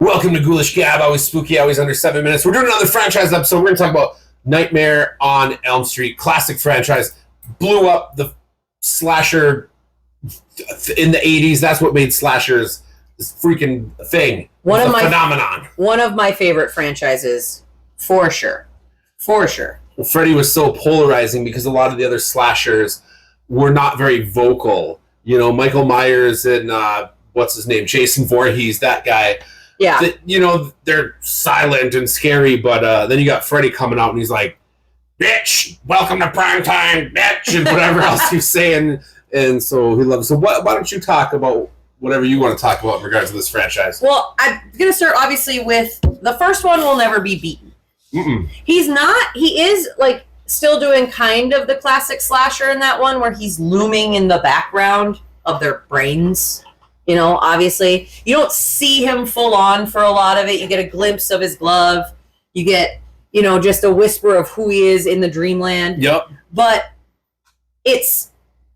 Welcome to Ghoulish Gab, always spooky, always under 7 minutes. We're doing another franchise episode. We're going to talk about Nightmare on Elm Street, classic franchise. Blew up the slasher in the 80s. That's what made slashers this freaking thing. Phenomenon. One of my favorite franchises, for sure. For sure. Well, Freddy was so polarizing because a lot of the other slashers were not very vocal. You know, Michael Myers and, what's his name? Jason Voorhees, that guy. Yeah. They're silent and scary, but then you got Freddy coming out and he's like, bitch, welcome to primetime, bitch, and whatever else he's saying. And so he loves. So why don't you talk about whatever you want to talk about in regards to this franchise? Well, I'm going to start obviously with the first one will never be beaten. Mm-mm. He is like still doing kind of the classic slasher in that one where he's looming in the background of their brains. You know, obviously, you don't see him full on for a lot of it. You get a glimpse of his glove. You get, just a whisper of who he is in the dreamland. Yep. But it's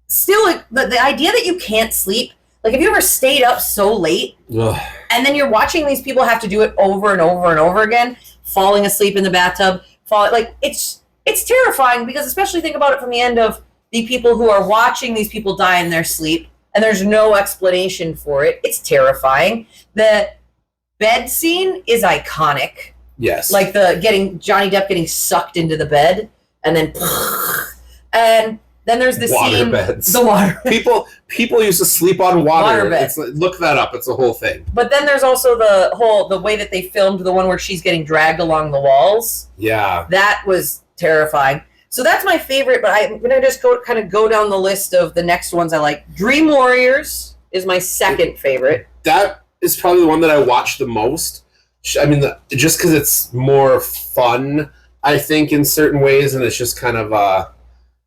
still like the idea that you can't sleep. Like, have you ever stayed up so late Ugh. and then you're watching these people have to do it over and over and over again, falling asleep in the bathtub, it's terrifying because especially think about it from the end of the people who are watching these people die in their sleep. And there's no explanation for it. It's terrifying. The bed scene is iconic. Yes. Like Johnny Depp getting sucked into the bed, and then there's the scene. Beds. The water. People used to sleep on water. Beds. Look that up. It's a whole thing. But then there's also the way that they filmed the one where she's getting dragged along the walls. Yeah. That was terrifying. So that's my favorite, but I'm going to just go down the list of the next ones I like. Dream Warriors is my second favorite. That is probably the one that I watch the most. I mean, just because it's more fun, I think, in certain ways, and it's just kind of, I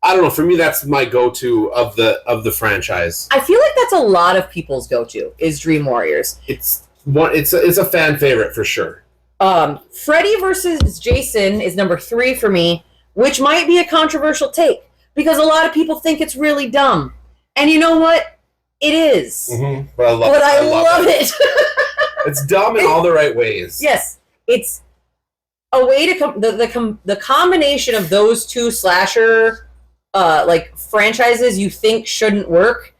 don't know, for me, that's my go-to of the franchise. I feel like that's a lot of people's go-to, is Dream Warriors. It's a fan favorite, for sure. Freddy versus Jason is number 3 for me. Which might be a controversial take, because a lot of people think it's really dumb. And you know what? It is. Mm-hmm. But I love it. It's dumb in all the right ways. Yes. It's a way to the combination of those two slasher franchises you think shouldn't work,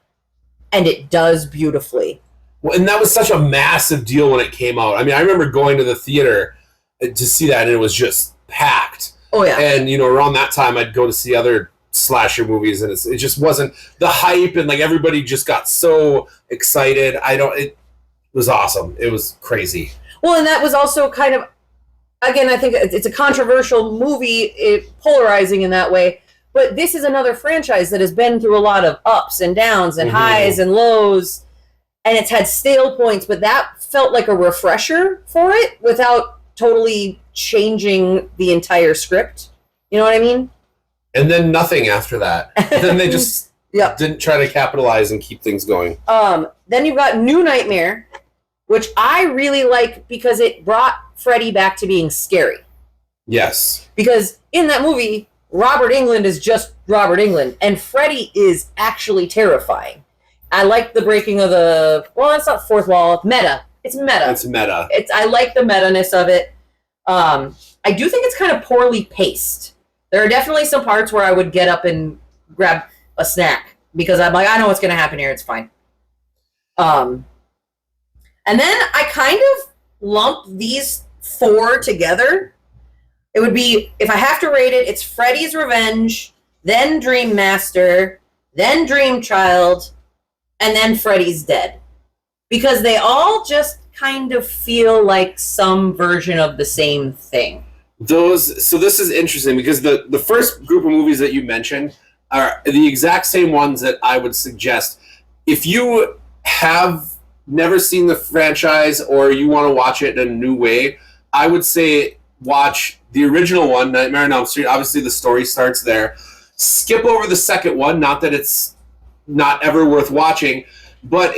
and it does beautifully. Well, and that was such a massive deal when it came out. I mean, I remember going to the theater to see that, and it was just packed. Oh, yeah. And, around that time, I'd go to see other slasher movies, and it just wasn't the hype, and, everybody just got so excited. It was awesome. It was crazy. Well, and that was also kind of, again, I think it's a controversial movie, polarizing in that way, but this is another franchise that has been through a lot of ups and downs and highs and lows, and it's had stale points, but that felt like a refresher for it without totally changing the entire script. You know what I mean? And then nothing after that. Then they just didn't try to capitalize and keep things going. Then you've got New Nightmare, which I really like because it brought Freddy back to being scary. It's Because in that movie, Robert Englund is just Robert Englund, and Freddy is actually terrifying. I like the breaking of it's not fourth wall, meta. It's meta. It's meta. I like the meta-ness of it. I do think it's kind of poorly paced. There are definitely some parts where I would get up and grab a snack because I'm like, I know what's going to happen here. It's fine. And then I kind of lump these 4 together. It would be, if I have to rate it, it's Freddy's Revenge, then Dream Master, then Dream Child, and then Freddy's Dead. Because they all just kind of feel like some version of the same thing. So this is interesting because the first group of movies that you mentioned are the exact same ones that I would suggest. If you have never seen the franchise or you want to watch it in a new way, I would say watch the original one, Nightmare on Elm Street. Obviously, the story starts there. Skip over the second one, not that it's not ever worth watching, but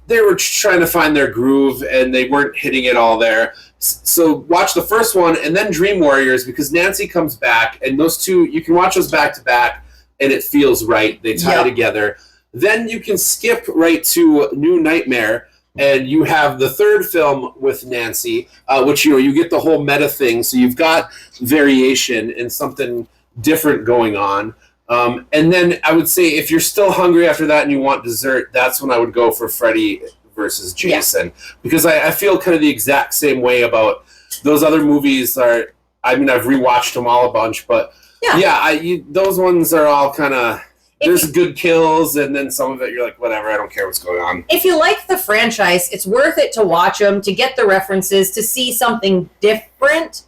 they were trying to find their groove and they weren't hitting it all there. So watch the first one and then Dream Warriors, because Nancy comes back, and those two, you can watch those back to back and it feels right. They tie together. Then you can skip right to New Nightmare, and you have the third film with Nancy, which you get the whole meta thing. So you've got variation and something different going on. And then I would say if you're still hungry after that and you want dessert, that's when I would go for Freddy versus Jason, because I feel kind of the exact same way about those other movies. I've rewatched them all a bunch, but those ones are all kind of. There's good kills, and then some of it you're like, whatever, I don't care what's going on. If you like the franchise, it's worth it to watch them, to get the references, to see something different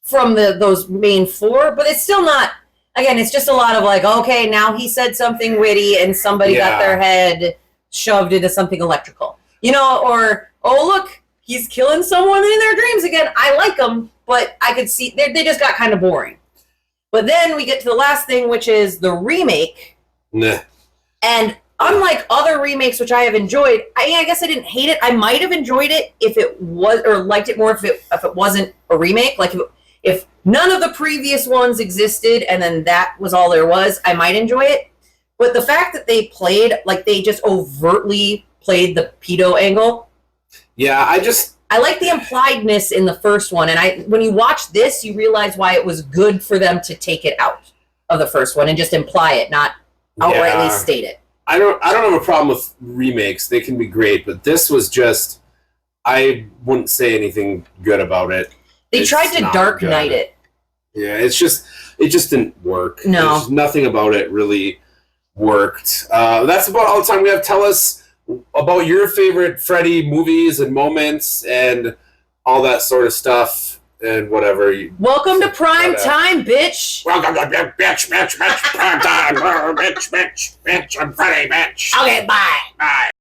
from those main four, but it's still not, again, it's just a lot of like, okay, now he said something witty and somebody got their head shoved into something electrical. Or, oh, look, he's killing someone in their dreams again. I like them, but I could see, they just got kind of boring. But then we get to the last thing, which is the remake. Nah. And unlike other remakes, which I have enjoyed, I guess I didn't hate it. I might have enjoyed it if it was, or liked it more if it wasn't a remake. Like if none of the previous ones existed and then that was all there was, I might enjoy it. But the fact that they just overtly played the pedo angle. Yeah, I like the impliedness in the first one, and when you watch this, you realize why it was good for them to take it out of the first one and just imply it, not outrightly state it. I don't have a problem with remakes; they can be great, but this was just, I wouldn't say anything good about it. They tried to Dark Knight it. Yeah, it just didn't work. No, nothing about it really worked. That's about all the time we have. Tell us about your favorite Freddy movies and moments and all that sort of stuff and whatever. Welcome to prime time, bitch. Welcome to bitch, prime time, bitch, I'm Freddy, bitch. Okay, bye. Bye.